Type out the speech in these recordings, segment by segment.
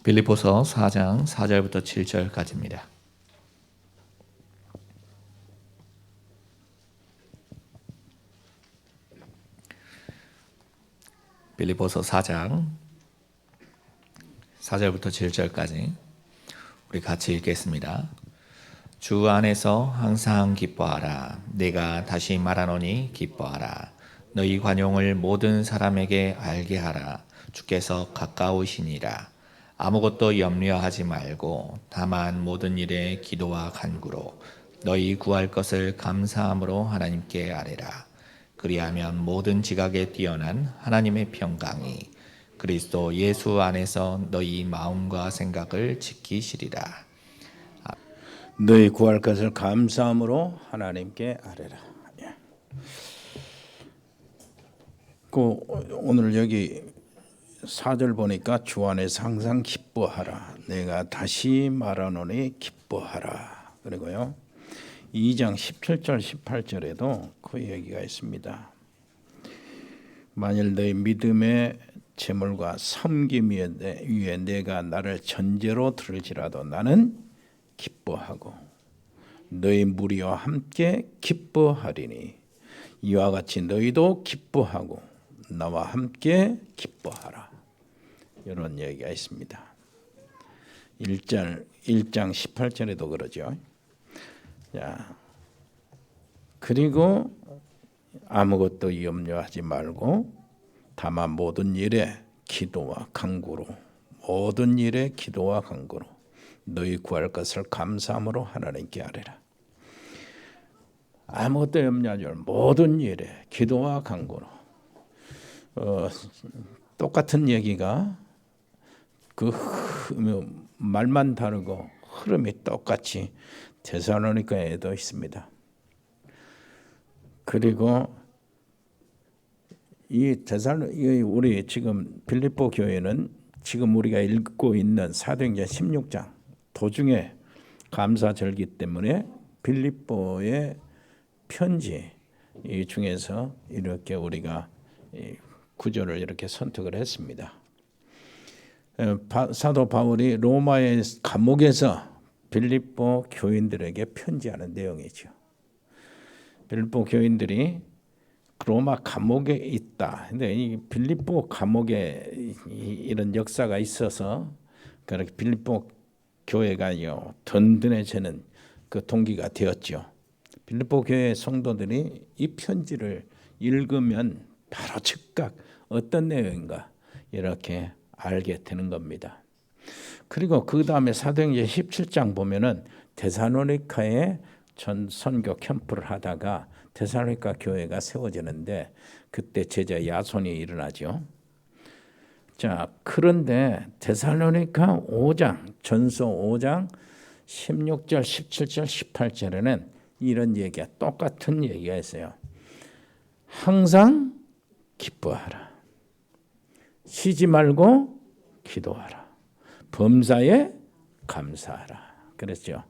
빌립보서 4장 4절부터 7절까지입니다. 빌립보서 4장 4절부터 7절까지 우리 같이 읽겠습니다. 주 안에서 항상 기뻐하라. 내가 다시 말하노니 기뻐하라. 너희 관용을 모든 사람에게 알게 하라. 주께서 가까우시니라. 아무것도 염려하지 말고 다만 모든 일에 기도와 간구로 너희 구할 것을 감사함으로 하나님께 아뢰라. 그리하면 모든 지각에 뛰어난 하나님의 평강이 그리스도 예수 안에서 너희 마음과 생각을 지키시리라. 너희 구할 것을 감사함으로 하나님께 아뢰라. 오늘 여기 4절 보니까 주 안에서 항상 기뻐하라. 내가 다시 말하노니 기뻐하라. 그리고요 2장 17절 18절에도 그 얘기가 있습니다. 만일 너희 믿음의 재물과 섬김 위에 내가 나를 전제로 들을지라도 나는 기뻐하고 너희 무리와 함께 기뻐하리니 이와 같이 너희도 기뻐하고 나와 함께 기뻐하라. 이런 얘기가 있습니다. 1장 18절에도 그러죠. 자, 그리고 아무것도 염려하지 말고 다만 모든 일에 기도와 간구로 너희 구할 것을 감사함으로 하나님께 아뢰라. 아무것도 염려하지 말고 모든 일에 기도와 간구로. 똑같은 얘기가 그 말만 다르고 흐름이 똑같이 데살로니가에도 있습니다. 그리고 우리 지금 빌립보 교회는 지금 우리가 읽고 있는 사도행전 16장 도중에 감사절기 때문에 빌립보의 편지 이 중에서 이렇게 우리가 구절을 이렇게 선택을 했습니다. 사도 바울이 로마의 감옥에서 빌립보 교인들에게 편지하는 내용이죠. 빌립보 교인들이 로마 감옥에 있다. 근데 이 빌립보 감옥에 이런 역사가 있어서 그렇게 빌립보 교회가요 든든해지는 그 동기가 되었죠. 빌립보 교회 성도들이 이 편지를 읽으면 바로 즉각 어떤 내용인가 이렇게 알게 되는 겁니다. 그리고 그 다음에 사도행전 17장 보면은 데살로니가에 전 선교 캠프를 하다가 데살로니가 교회가 세워지는데 그때 제자 야손이 일어나죠. 자, 그런데 데살로니가 5장 전서 5장 16절 17절 18절에는 이런 얘기가 똑같은 얘기가 있어요. 항상 기뻐하라. 쉬지 말고 기도하라. 범사에 감사하라. 그랬죠.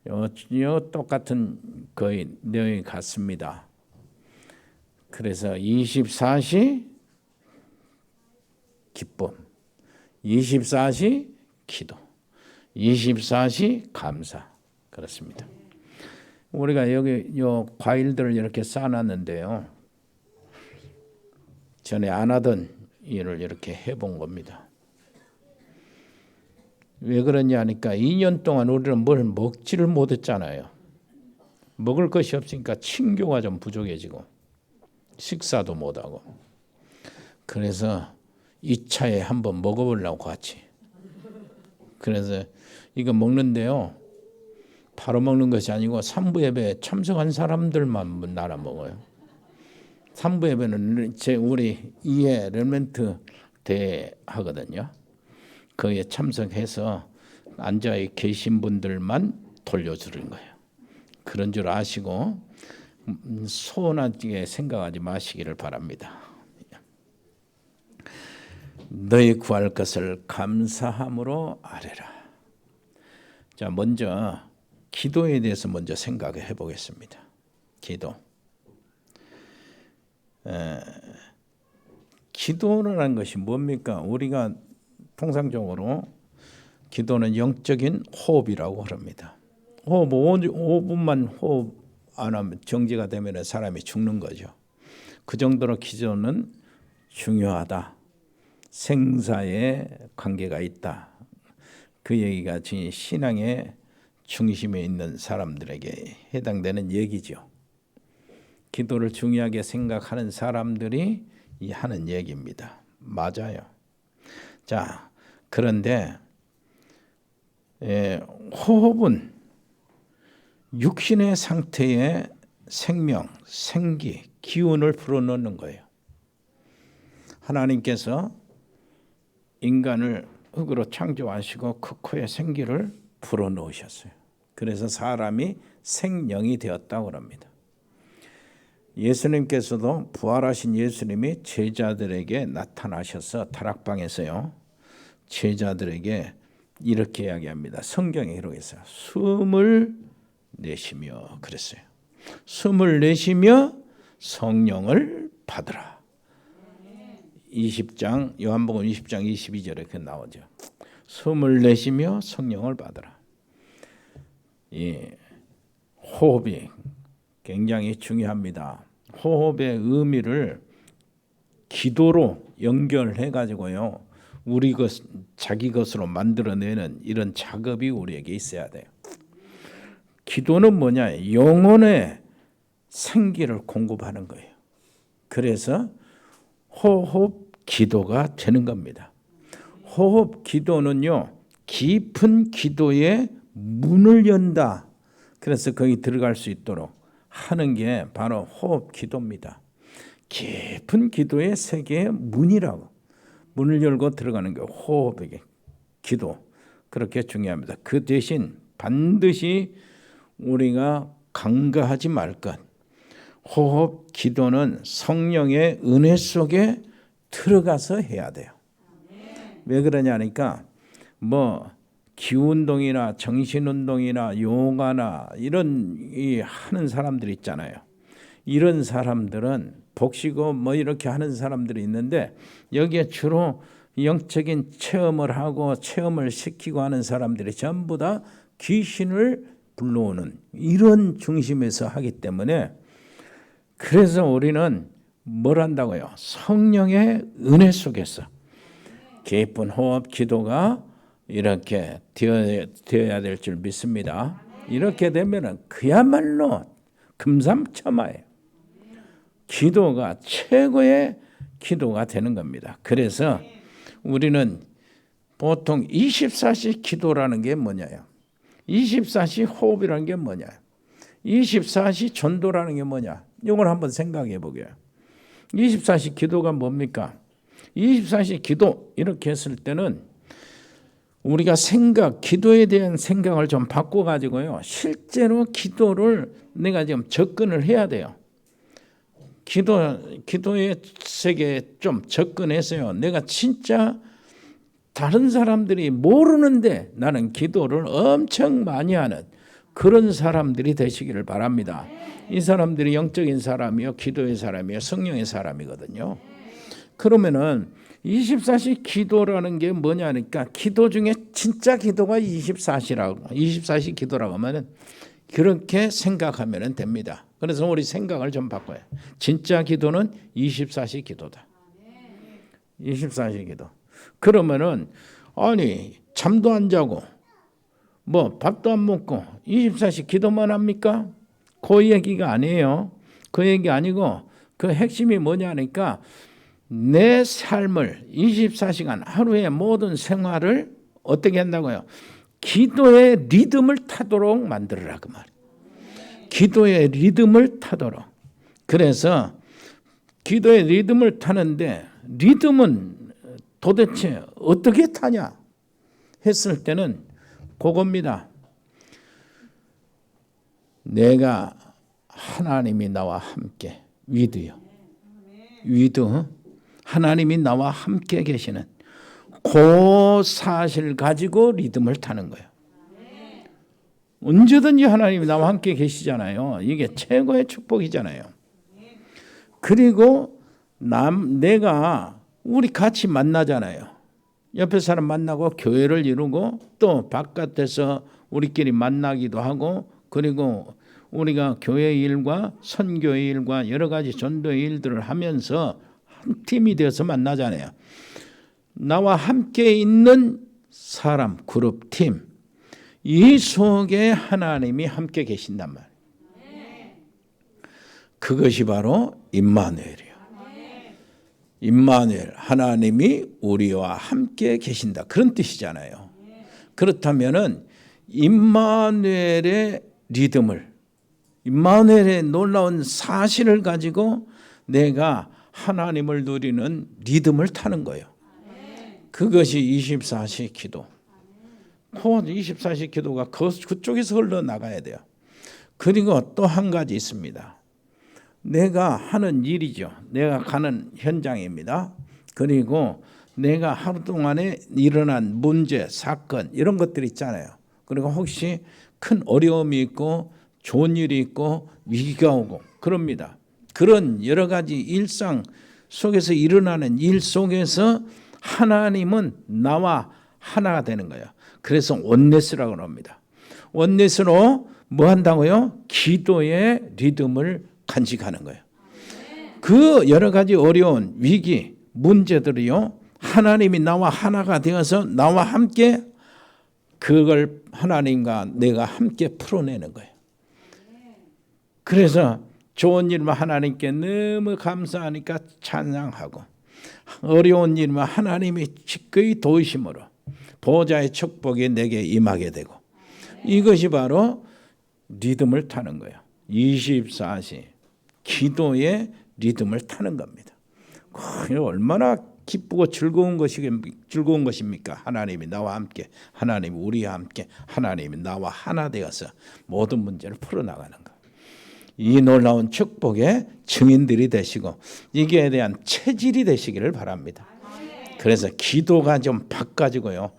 요 똑같은 거의 내용이 같습니다. 그래서 24시 기쁨, 24시 기도, 24시 감사. 그렇습니다. 우리가 여기 요 과일들을 이렇게 쌓아놨는데요. 전에 안 하던 일을 이렇게 해본 겁니다. 왜 그러냐 하니까 2년 동안 우리는 뭘 먹지를 못했잖아요. 먹을 것이 없으니까 친교가 좀 부족해지고 식사도 못하고 그래서 2차에 한번 먹어보려고 같이. 그래서 이거 먹는데요. 바로 먹는 것이 아니고 3부 예배에 참석한 사람들만 나눠 먹어요. 3부 예배는 우리 2회 렘넌트 대회 하거든요. 거기에 참석해서 앉아 계신 분들만 돌려주는 거예요. 그런 줄 아시고 소원하게 생각하지 마시기를 바랍니다. 너희 구할 것을 감사함으로 아뢰라. 자, 먼저 기도에 대해서 먼저 생각해 보겠습니다. 기도. 기도라는 것이 뭡니까? 우리가 통상적으로 기도는 영적인 호흡이라고 합니다. 호흡 5분만 호흡 안 하면 정지가 되면 사람이 죽는 거죠. 그 정도로 기도는 중요하다. 생사의 관계가 있다. 그 얘기가 신앙의 중심에 있는 사람들에게 해당되는 얘기죠. 기도를 중요하게 생각하는 사람들이 하는 얘기입니다. 맞아요. 자, 그런데 호흡은 육신의 상태에 생명, 생기, 기운을 불어넣는 거예요. 하나님께서 인간을 흙으로 창조하시고 그 코에 생기를 불어넣으셨어요. 그래서 사람이 생명이 되었다고 합니다. 예수님께서도 부활하신 예수님이 제자들에게 나타나셔서 다락방에서요. 제자들에게 이렇게 이야기합니다. 성경에 이렇게 있어요. 숨을 내쉬며 그랬어요. 숨을 내쉬며 성령을 받으라. 20장 요한복음 20장 22절에 그 나오죠. 숨을 내쉬며 성령을 받으라. 이 호흡이 굉장히 중요합니다. 호흡의 의미를 기도로 연결해 가지고요. 우리 자기 것으로 만들어내는 이런 작업이 우리에게 있어야 돼요. 기도는 뭐냐? 영혼의 생기를 공급하는 거예요. 그래서 호흡 기도가 되는 겁니다. 호흡 기도는요. 깊은 기도의 문을 연다. 그래서 거기 들어갈 수 있도록 하는 게 바로 호흡 기도입니다. 깊은 기도의 세계의 문이라고. 문을 열고 들어가는 게 호흡의 기도. 그렇게 중요합니다. 그 대신 반드시 우리가 간과하지 말 것. 호흡 기도는 성령의 은혜 속에 들어가서 해야 돼요. 왜 그러냐니까 기운동이나 정신운동이나 요가나 이런 하는 사람들 있잖아요. 이런 사람들은 복시고 이렇게 하는 사람들이 있는데 여기에 주로 영적인 체험을 하고 체험을 시키고 하는 사람들이 전부 다 귀신을 불러오는 이런 중심에서 하기 때문에 그래서 우리는 뭘 한다고요? 성령의 은혜 속에서 깊은 호흡 기도가 이렇게 되어야 될 줄 믿습니다. 이렇게 되면 그야말로 금상첨화예요. 기도가 최고의 기도가 되는 겁니다. 그래서 우리는 보통 24시 기도라는 게 뭐냐요? 24시 호흡이라는 게 뭐냐? 24시 전도라는 게 뭐냐? 이걸 한번 생각해 보게요. 24시 기도가 뭡니까? 24시 기도 이렇게 했을 때는 우리가 기도에 대한 생각을 좀 바꿔가지고요. 실제로 기도를 내가 지금 접근을 해야 돼요. 기도의 세계에 좀 접근해서요. 내가 진짜 다른 사람들이 모르는데 나는 기도를 엄청 많이 하는 그런 사람들이 되시기를 바랍니다. 이 사람들이 영적인 사람이요, 기도의 사람이요, 성령의 사람이거든요. 그러면은 24시 기도라는 게 뭐냐니까 기도 중에 진짜 기도가 24시 기도라고 하면은 그렇게 생각하면 됩니다. 그래서 우리 생각을 좀 바꿔요. 진짜 기도는 24시 기도다. 24시 기도. 그러면은 잠도 안 자고 밥도 안 먹고 24시 기도만 합니까? 그 얘기가 아니에요. 그 얘기 아니고 그 핵심이 뭐냐니까 내 삶을 24시간 하루의 모든 생활을 어떻게 한다고요? 기도의 리듬을 타도록 만들으라 그 말이에요. 기도의 리듬을 타도록. 그래서 기도의 리듬을 타는데 리듬은 도대체 어떻게 타냐 했을 때는 그겁니다. 내가 하나님이 나와 함께 위드요. 위드 하나님이 나와 함께 계시는 그 사실 가지고 리듬을 타는 거예요. 언제든지 하나님이 나와 함께 계시잖아요. 이게 최고의 축복이잖아요. 그리고 우리 같이 만나잖아요. 옆에 사람 만나고 교회를 이루고 또 바깥에서 우리끼리 만나기도 하고 그리고 우리가 교회 일과 선교의 일과 여러 가지 전도의 일들을 하면서 한 팀이 되어서 만나잖아요. 나와 함께 있는 사람, 그룹, 팀, 이 속에 하나님이 함께 계신단 말이에요. 그것이 바로 임마누엘이에요. 임마누엘, 하나님이 우리와 함께 계신다, 그런 뜻이잖아요. 그렇다면은 임마누엘의 리듬을, 임마누엘의 놀라운 사실을 가지고 내가 하나님을 누리는 리듬을 타는 거예요. 그것이 24시 기도. 24시 기도가 그쪽에서 흘러나가야 돼요. 그리고 또 한 가지 있습니다. 내가 하는 일이죠. 내가 가는 현장입니다. 그리고 내가 하루 동안에 일어난 문제, 사건 이런 것들 있잖아요. 그리고 혹시 큰 어려움이 있고 좋은 일이 있고 위기가 오고 그럽니다. 그런 여러 가지 일상 속에서 일어나는 일 속에서 하나님은 나와 하나가 되는 거예요. 그래서 원네스라고 합니다. 원네스로 뭐 한다고요? 기도의 리듬을 간직하는 거예요. 그 여러 가지 어려운 위기, 문제들이요, 하나님이 나와 하나가 되어서 나와 함께 그걸 하나님과 내가 함께 풀어내는 거예요. 그래서 좋은 일만 하나님께 너무 감사하니까 찬양하고, 어려운 일만 하나님이 기꺼이 도우심으로 보호자의 축복이 내게 임하게 되고, 이것이 바로 리듬을 타는 거예요. 24시 기도의 리듬을 타는 겁니다. 얼마나 기쁘고 즐거운 것입니까? 하나님이 나와 함께, 하나님이 우리와 함께, 하나님이 나와 하나 되어서 모든 문제를 풀어나가는 것. 이 놀라운 축복의 증인들이 되시고 이기에 대한 체질이 되시기를 바랍니다. 그래서 기도가 좀 바꿔지고요.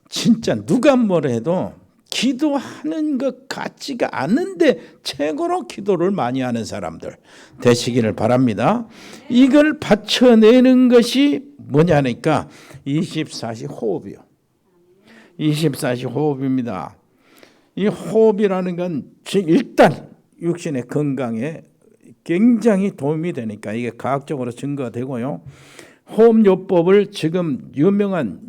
진짜 누가 뭐라 해도 기도하는 것 같지가 않은데 최고로 기도를 많이 하는 사람들 되시기를 바랍니다. 이걸 받쳐내는 것이 뭐냐니까 24시 호흡이요. 24시 호흡입니다. 이 호흡이라는 건 일단 육신의 건강에 굉장히 도움이 되니까 이게 과학적으로 증거가 되고요. 호흡요법을 지금 유명한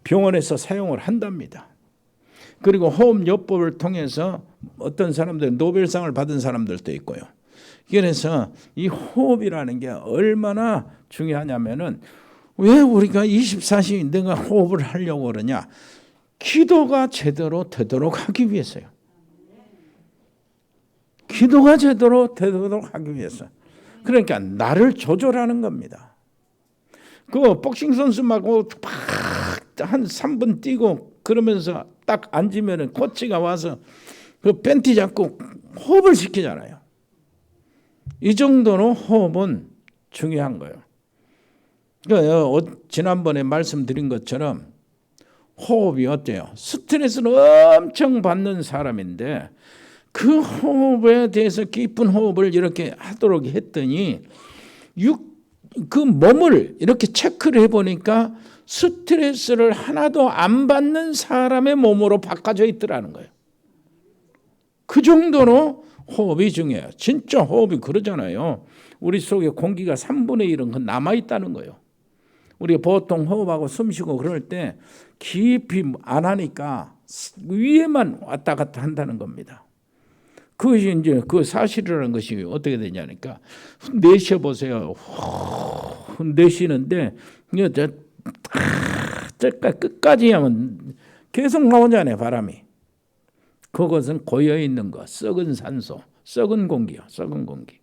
병원에서 사용을 한답니다. 그리고 호흡요법을 통해서 어떤 사람들은 노벨상을 받은 사람들도 있고요. 그래서 이 호흡이라는 게 얼마나 중요하냐면은 왜 우리가 24시 내가 호흡을 하려고 그러냐? 기도가 제대로 되도록 하기 위해서요. 기도가 제대로 되도록 하기 위해서. 그러니까 나를 조절하는 겁니다. 그 복싱 선수 막 한 3분 뛰고 그러면서 딱 앉으면은 코치가 와서 그 팬티 잡고 호흡을 시키잖아요. 이 정도로 호흡은 중요한 거예요. 그러니까 지난번에 말씀드린 것처럼 호흡이 어때요? 스트레스를 엄청 받는 사람인데 그 호흡에 대해서 깊은 호흡을 이렇게 하도록 했더니 그 몸을 이렇게 체크를 해보니까 스트레스를 하나도 안 받는 사람의 몸으로 바꿔져 있더라는 거예요. 그 정도로 호흡이 중요해요. 진짜 호흡이 그러잖아요. 우리 속에 공기가 3분의 1은 남아있다는 거예요. 우리가 보통 호흡하고 숨쉬고 그럴 때 깊이 안 하니까 위에만 왔다 갔다 한다는 겁니다. 그것이 이제 그 사실이라는 것이 어떻게 되냐니까 내쉬어 보세요. 내쉬는데 끝까지 하면 계속 나오잖아요, 바람이. 그것은 고여 있는 거, 썩은 산소, 썩은 공기요, 썩은 공기.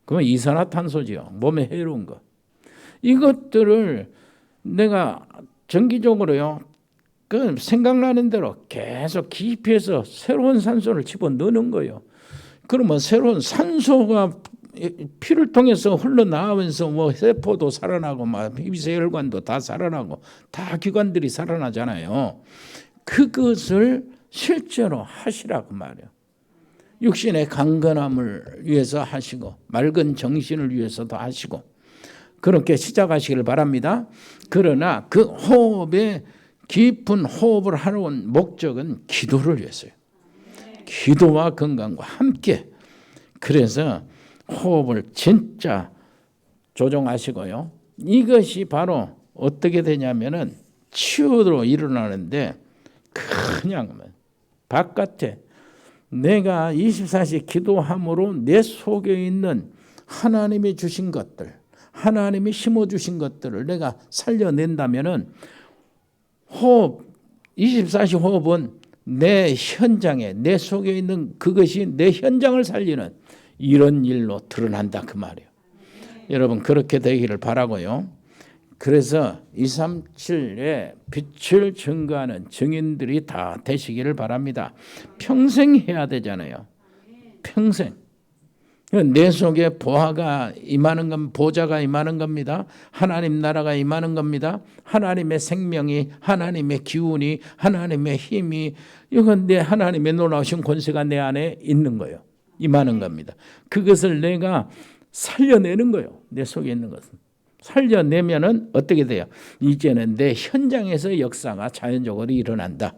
그건 이산화탄소지요, 몸에 해로운 거. 이것들을 내가 정기적으로요, 그 생각나는 대로 계속 깊이 해서 새로운 산소를 집어넣는 거예요. 그러면 새로운 산소가 피를 통해서 흘러나오면서 뭐 세포도 살아나고 막 미세혈관도 다 살아나고 다 기관들이 살아나잖아요. 그것을 실제로 하시라고 말이에요. 육신의 강건함을 위해서 하시고 맑은 정신을 위해서도 하시고 그렇게 시작하시길 바랍니다. 그러나 그 호흡에 깊은 호흡을 하는 목적은 기도를 위해서요. 기도와 건강과 함께. 그래서 호흡을 진짜 조정하시고요. 이것이 바로 어떻게 되냐면은 치유로 일어나는데, 그냥 바깥에 내가 24시 기도함으로 내 속에 있는 하나님이 주신 것들, 하나님이 심어주신 것들을 내가 살려낸다면은 호흡, 24시 호흡은 내 현장에, 내 속에 있는 그것이 내 현장을 살리는 이런 일로 드러난다 그 말이에요. 여러분 그렇게 되기를 바라고요. 그래서 237의 빛을 증거하는 증인들이 다 되시기를 바랍니다. 평생 해야 되잖아요. 평생. 내 속에 보화가 임하는 건, 보좌가 임하는 겁니다. 하나님 나라가 임하는 겁니다. 하나님의 생명이, 하나님의 기운이, 하나님의 힘이, 이건 내 하나님의 놀라우신 권세가 내 안에 있는 거예요. 임하는 겁니다. 그것을 내가 살려내는 거예요. 내 속에 있는 것은. 살려내면은 어떻게 돼요? 이제는 내 현장에서 역사가 자연적으로 일어난다.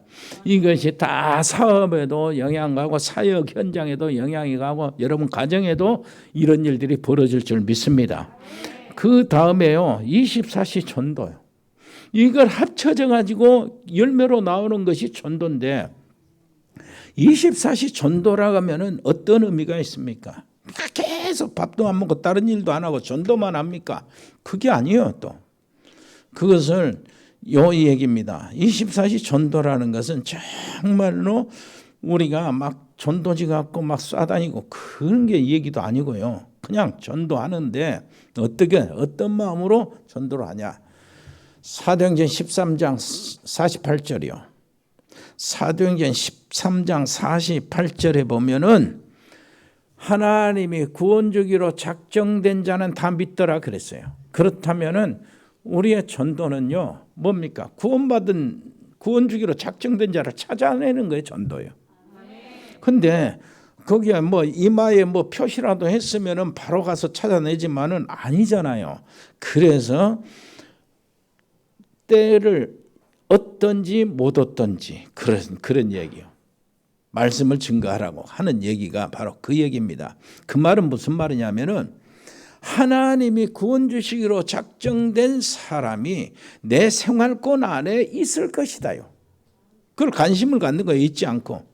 이것이 다 사업에도 영향 가고 사역 현장에도 영향이 가고 여러분 가정에도 이런 일들이 벌어질 줄 믿습니다. 그 다음에요, 24시 전도요. 이걸 합쳐져 가지고 열매로 나오는 것이 전도인데, 24시 전도라고 하면은 어떤 의미가 있습니까? 계속 밥도 안 먹고 다른 일도 안 하고 전도만 합니까? 그게 아니에요. 또 그것을 요 얘기입니다. 24시 전도라는 것은 정말로 우리가 막 전도지 갖고 막 쏴다니고 그런 게 얘기도 아니고요. 그냥 전도하는데 어떻게 어떤 마음으로 전도를 하냐? 사도행전 13장 48절이요. 사도행전 13장 48절에 보면은 하나님이 구원주기로 작정된 자는 다 믿더라 그랬어요. 그렇다면은 우리의 전도는요, 뭡니까? 구원주기로 작정된 자를 찾아내는 거예요, 전도요. 근데 거기에 뭐 이마에 뭐 표시라도 했으면은 바로 가서 찾아내지만은 아니잖아요. 그래서 때를 얻든지 못 얻든지 그런 얘기요. 말씀을 증거하라고 하는 얘기가 바로 그 얘기입니다. 그 말은 무슨 말이냐면은 하나님이 구원 주시기로 작정된 사람이 내 생활권 안에 있을 것이다요. 그걸 관심을 갖는 거예요. 잊지 않고.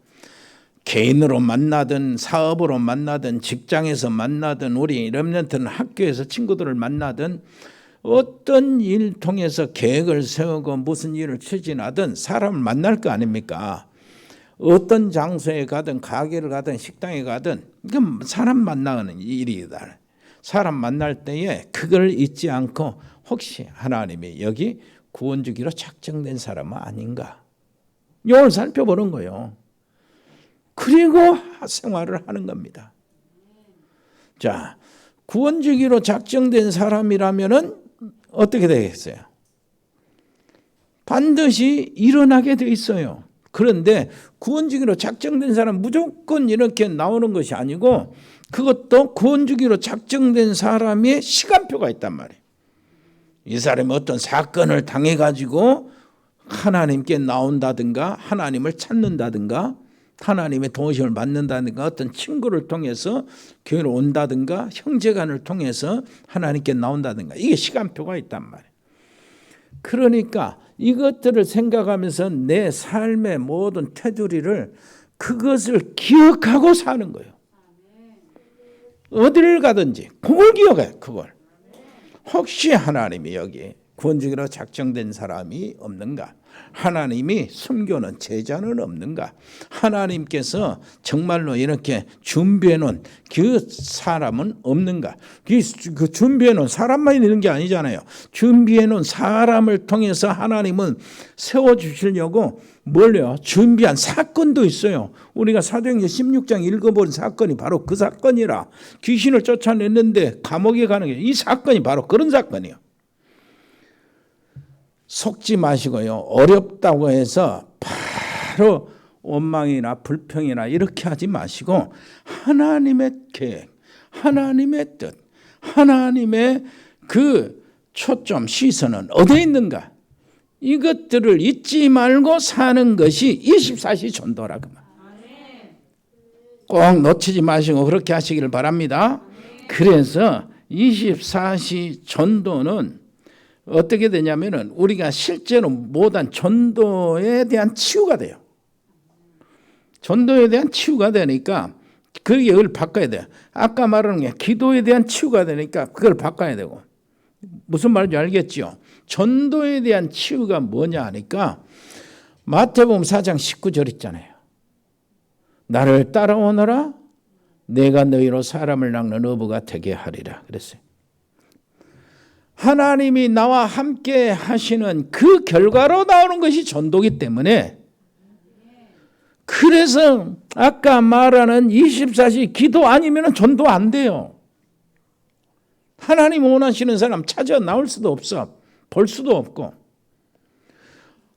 개인으로 만나든 사업으로 만나든 직장에서 만나든 우리 렘넌트는 학교에서 친구들을 만나든 어떤 일 통해서 계획을 세우고 무슨 일을 추진하든 사람을 만날 거 아닙니까? 어떤 장소에 가든 가게를 가든 식당에 가든 이건 사람 만나는 일이다. 사람 만날 때에 그걸 잊지 않고 혹시 하나님이 여기 구원 주기로 작정된 사람은 아닌가? 이걸 살펴보는 거예요. 그리고 생활을 하는 겁니다. 자, 구원 주기로 작정된 사람이라면은 어떻게 되겠어요? 반드시 일어나게 돼 있어요. 그런데 구원주기로 작정된 사람 무조건 이렇게 나오는 것이 아니고 그것도 구원주기로 작정된 사람의 시간표가 있단 말이에요. 이 사람이 어떤 사건을 당해가지고 하나님께 나온다든가 하나님을 찾는다든가 하나님의 도우심을 받는다든가 어떤 친구를 통해서 교회를 온다든가 형제간을 통해서 하나님께 나온다든가 이게 시간표가 있단 말이에요. 그러니까 이것들을 생각하면서 내 삶의 모든 테두리를 그것을 기억하고 사는 거예요. 어디를 가든지 그걸 기억해. 그걸. 혹시 하나님이 여기 구원주기로 작정된 사람이 없는가? 하나님이 숨겨놓은 제자는 없는가? 하나님께서 정말로 이렇게 준비해 놓은 그 사람은 없는가? 그 준비해 놓은 사람만 있는 게 아니잖아요. 준비해 놓은 사람을 통해서 하나님은 세워주시려고 뭘요? 준비한 사건도 있어요. 우리가 사도행전 16장 읽어본 사건이 바로 그 사건이라. 귀신을 쫓아냈는데 감옥에 가는 게 이 사건이 바로 그런 사건이에요. 속지 마시고요. 어렵다고 해서 바로 원망이나 불평이나 이렇게 하지 마시고 하나님의 계획, 하나님의 뜻, 하나님의 그 초점, 시선은 어디에 있는가? 이것들을 잊지 말고 사는 것이 24시 전도라 그 말. 꼭 놓치지 마시고 그렇게 하시기를 바랍니다. 그래서 24시 전도는 어떻게 되냐면은 우리가 실제로 못한 전도에 대한 치유가 돼요. 전도에 대한 치유가 되니까 그걸 바꿔야 돼요. 아까 말하는 게 기도에 대한 치유가 되니까 그걸 바꿔야 되고. 무슨 말인지 알겠죠? 전도에 대한 치유가 뭐냐 하니까 마태복음 4장 19절 있잖아요. 나를 따라오너라 내가 너희로 사람을 낚는 어부가 되게 하리라 그랬어요. 하나님이 나와 함께 하시는 그 결과로 나오는 것이 전도이기 때문에 그래서 아까 말하는 24시 기도 아니면 전도 안 돼요. 하나님 원하시는 사람 찾아 나올 수도 없어. 볼 수도 없고.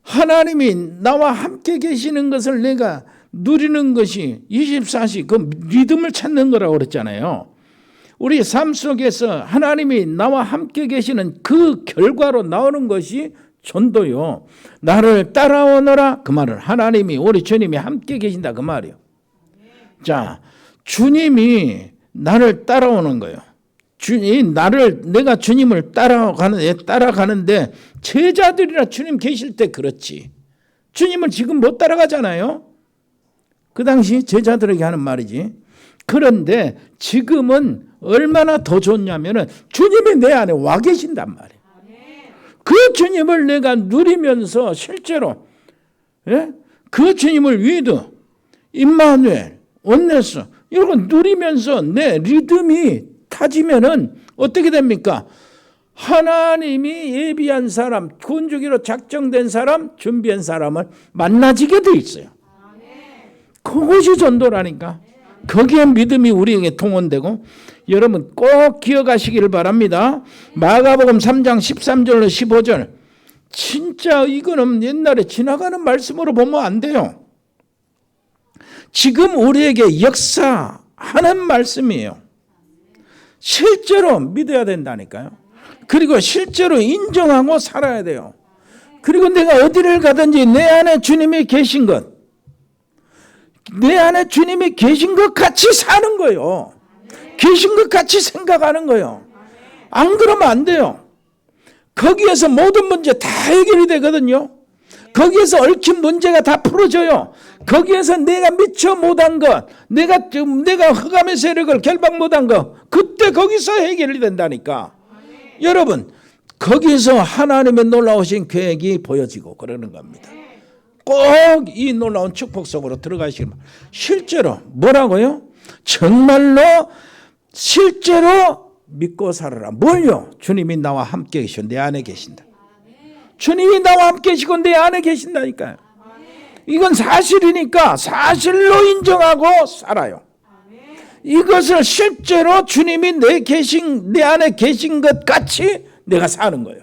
하나님이 나와 함께 계시는 것을 내가 누리는 것이 24시 그 리듬을 찾는 거라고 그랬잖아요. 우리 삶 속에서 하나님이 나와 함께 계시는 그 결과로 나오는 것이 전도요. 나를 따라오너라 그 말은 하나님이 우리 주님이 함께 계신다 그 말이요. 자, 주님이 나를 따라오는 거예요. 내가 주님을 따라가는데 제자들이나 주님 계실 때 그렇지. 주님을 지금 못 따라가잖아요. 그 당시 제자들에게 하는 말이지. 그런데 지금은 얼마나 더 좋냐면은 주님이 내 안에 와 계신단 말이에요. 그 주님을 내가 누리면서 실제로 그 주님을 위도 임마누엘, 온네스 이런 거 누리면서 내 리듬이 타지면은 어떻게 됩니까? 하나님이 예비한 사람, 구원주기로 작정된 사람, 준비한 사람을 만나지게 돼 있어요. 그것이 전도라니까. 거기에 믿음이 우리에게 통원되고 여러분 꼭 기억하시기를 바랍니다. 마가복음 3장 13절로 15절 진짜 이거는 옛날에 지나가는 말씀으로 보면 안 돼요. 지금 우리에게 역사하는 말씀이에요. 실제로 믿어야 된다니까요. 그리고 실제로 인정하고 살아야 돼요. 그리고 내가 어디를 가든지 내 안에 주님이 계신 것, 내 안에 주님이 계신 것 같이 사는 거예요. 계신 것 같이 생각하는 거예요. 안 그러면 안 돼요. 거기에서 모든 문제 다 해결이 되거든요. 거기에서 얽힌 문제가 다 풀어져요. 거기에서 내가 미처 못한 것, 내가 흑암의 세력을 결박 못한 것, 그때 거기서 해결이 된다니까. 여러분, 거기서 하나님의 놀라우신 계획이 보여지고 그러는 겁니다. 꼭 이 놀라운 축복 속으로 들어가시길 바랍니다. 실제로 뭐라고요? 정말로 실제로 믿고 살아라. 뭘요? 주님이 나와 함께 계시고 내 안에 계신다. 주님이 나와 함께 계시고 내 안에 계신다니까요. 이건 사실이니까 사실로 인정하고 살아요. 이것을 실제로 주님이 내 안에 계신 것 같이 내가 사는 거예요.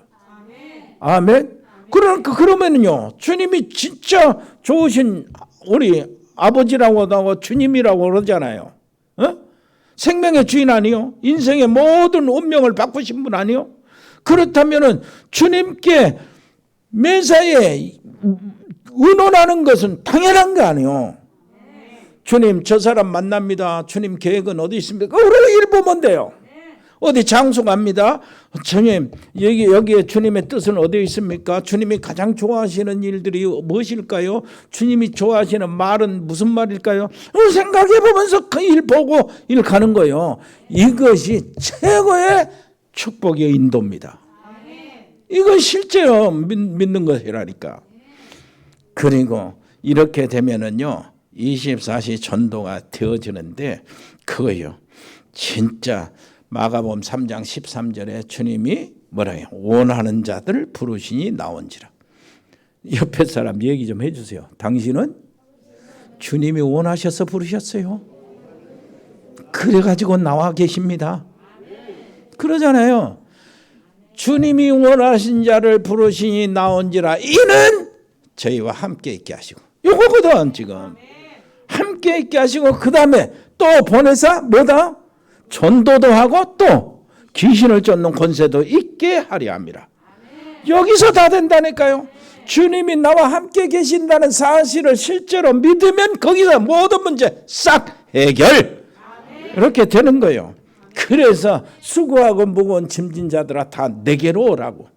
아멘. 그러면요, 주님이 진짜 좋으신 우리 아버지라고도 하고 주님이라고 그러잖아요. 생명의 주인 아니요? 인생의 모든 운명을 바꾸신 분 아니요? 그렇다면은 주님께 매사에 의논하는 것은 당연한 거 아니요? 주님, 저 사람 만납니다. 주님 계획은 어디 있습니까? 그러고 일 보면 돼요. 어디 장소 갑니다. 주님, 여기에 주님의 뜻은 어디에 있습니까? 주님이 가장 좋아하시는 일들이 무엇일까요? 주님이 좋아하시는 말은 무슨 말일까요? 생각해 보면서 그 일 보고 일 가는 거예요. 이것이 최고의 축복의 인도입니다. 이건 실제로 믿는 것이라니까. 그리고 이렇게 되면은요, 24시 전도가 되어지는데 그거요. 진짜 마가복음 3장 13절에 주님이 뭐라 해요? 원하는 자들 부르시니 나온지라. 옆에 사람 얘기 좀 해주세요. 당신은 주님이 원하셔서 부르셨어요. 그래가지고 나와 계십니다. 그러잖아요. 주님이 원하신 자를 부르시니 나온지라. 이는 저희와 함께 있게 하시고. 요거거든 지금. 함께 있게 하시고 그 다음에 또 보내사 뭐다? 전도도 하고 또 귀신을 쫓는 권세도 있게 하려 함이라. 여기서 다 된다니까요. 주님이 나와 함께 계신다는 사실을 실제로 믿으면 거기서 모든 문제 싹 해결. 이렇게 되는 거예요. 그래서 수고하고 무거운 짐진 자들아 다 내게로 오라고.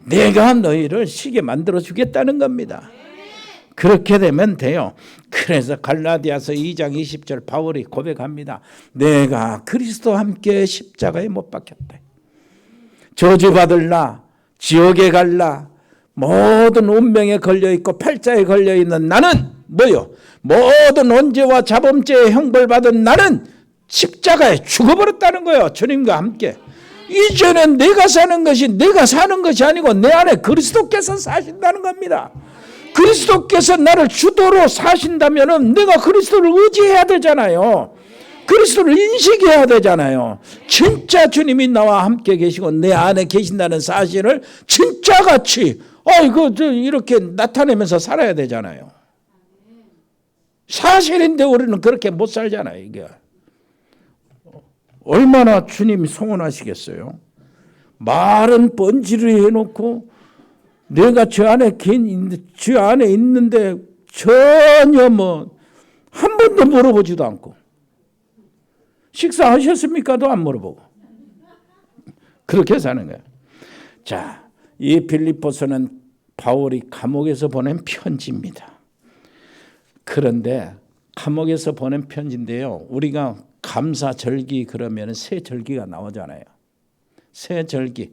내가 너희를 쉬게 만들어 주겠다는 겁니다. 그렇게 되면 돼요. 그래서 갈라디아서 2장 20절 바울이 고백합니다. 내가 그리스도와 함께 십자가에 못 박혔다. 저주받을라, 지옥에 갈라, 모든 운명에 걸려있고 팔자에 걸려있는 나는 뭐요? 모든 원죄와 자범죄의 형벌받은 나는 십자가에 죽어버렸다는 거예요. 주님과 함께. 이제는 내가 사는 것이 아니고 내 안에 그리스도께서 사신다는 겁니다. 그리스도께서 나를 주도로 사신다면 내가 그리스도를 의지해야 되잖아요. 그리스도를 인식해야 되잖아요. 진짜 주님이 나와 함께 계시고 내 안에 계신다는 사실을 진짜같이 이렇게 나타내면서 살아야 되잖아요. 사실인데 우리는 그렇게 못 살잖아요. 이게 얼마나 주님이 서운하시겠어요. 말은 번지르 해놓고 내가 저 안에 있는데 전혀 한 번도 물어보지도 않고 식사하셨습니까도 안 물어보고 그렇게 사는 거예요. 자, 이 빌립보서는 바울이 감옥에서 보낸 편지입니다. 그런데 감옥에서 보낸 편지인데요. 우리가 감사절기 그러면 새 절기가 나오잖아요. 새 절기.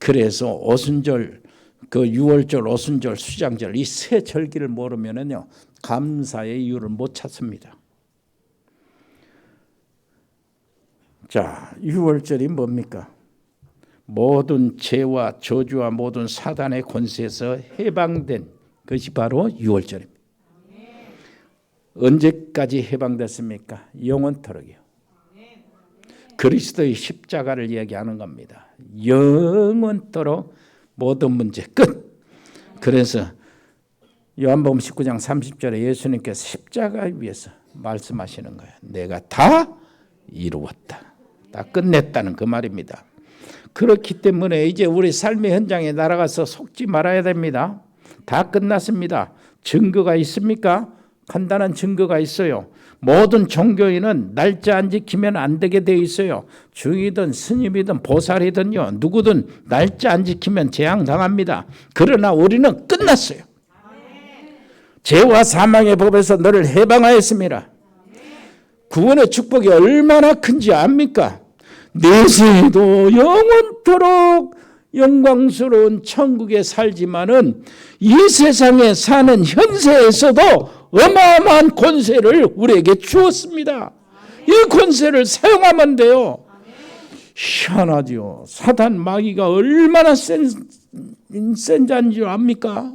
그래서 오순절, 그 유월절, 오순절, 수장절 이 새 절기를 모르면은요 감사의 이유를 못 찾습니다. 자, 유월절이 뭡니까? 모든 죄와 저주와 모든 사단의 권세에서 해방된 것이 바로 유월절입니다. 언제까지 해방됐습니까? 영원토록이요. 그리스도의 십자가를 이야기하는 겁니다. 영원토록 모든 문제 끝. 그래서 요한복음 19장 30절에 예수님께서 십자가 위에서 말씀하시는 거예요. 내가 다 이루었다. 다 끝냈다는 그 말입니다. 그렇기 때문에 이제 우리 삶의 현장에 날아가서 속지 말아야 됩니다. 다 끝났습니다. 증거가 있습니까? 간단한 증거가 있어요. 모든 종교인은 날짜 안 지키면 안 되게 돼 있어요. 중이든 스님이든 보살이든요, 누구든 날짜 안 지키면 재앙당합니다. 그러나 우리는 끝났어요. 죄와 사망의 법에서 너를 해방하였습니다. 구원의 축복이 얼마나 큰지 압니까? 내세에도 영원토록 영광스러운 천국에 살지만은 이 세상에 사는 현세에서도 어마어마한 권세를 우리에게 주었습니다. 이 권세를 사용하면 돼요. 희한하죠. 사단 마귀가 얼마나 센 자인 줄 압니까?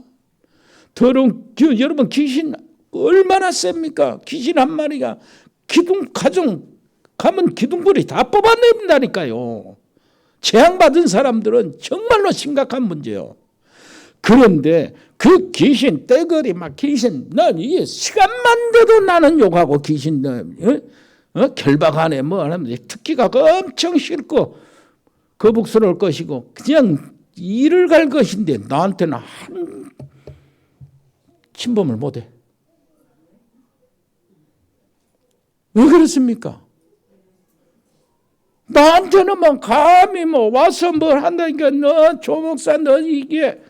여러분 귀신 얼마나 셉니까? 귀신 한 마리가 가정 가면 기둥불이 다 뽑아낸다니까요. 재앙받은 사람들은 정말로 심각한 문제예요. 그런데 그 귀신 떼거리 막 귀신 난 이게 시간만 돼도 나는 욕하고 귀신 결박하네 뭐 하면 특기가 엄청 싫고 거북스러울 것이고 그냥 일을 갈 것인데 나한테는 한 침범을 못해. 왜 그렇습니까? 나한테는 막 감히 와서 뭘 한다니까 너 조목사 너 이게